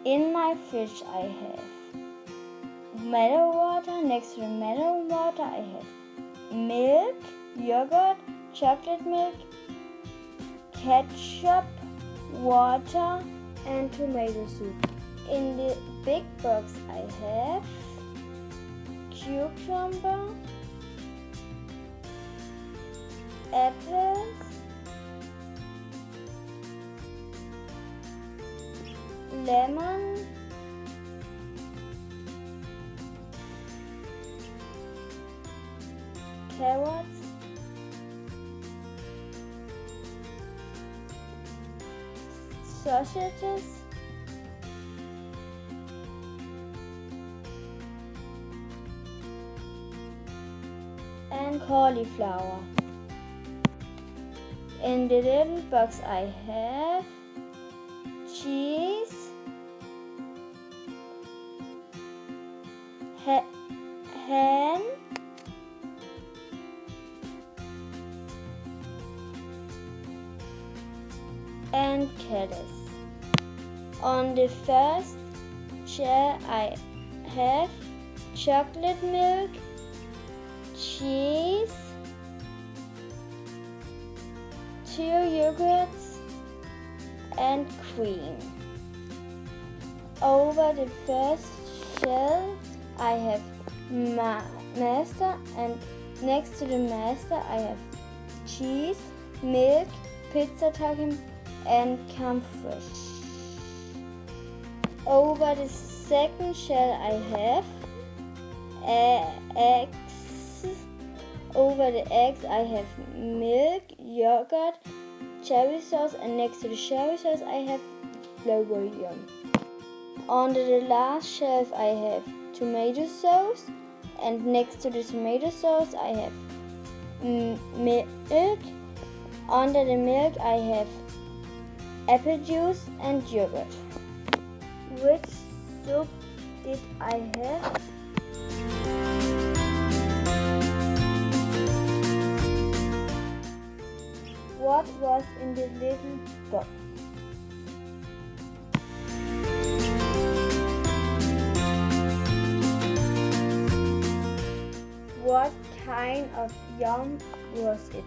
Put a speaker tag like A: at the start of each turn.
A: In my fridge I have melon water. Next to the melon water I have milk, yogurt, chocolate milk, ketchup, water and tomato soup. In the big box I have cucumber, apples, lemon, carrots, sausages, and cauliflower. In the little box I have cheese, ham, and lettuce. On the first chair I have chocolate milk, cheese, 2 yogurts and cream. Over the first shelf I have master, and next to the master I have cheese, milk, pizza topping and comfort. Over the second shelf I have eggs. Over the eggs I have milk, yogurt, cherry sauce, and next to the cherry sauce I have bouillon. On the last shelf I have tomato sauce, and next to the tomato sauce I have milk. Under the milk I have apple juice and yogurt. Which soup did I have? What was in the little box? What kind of yum was it?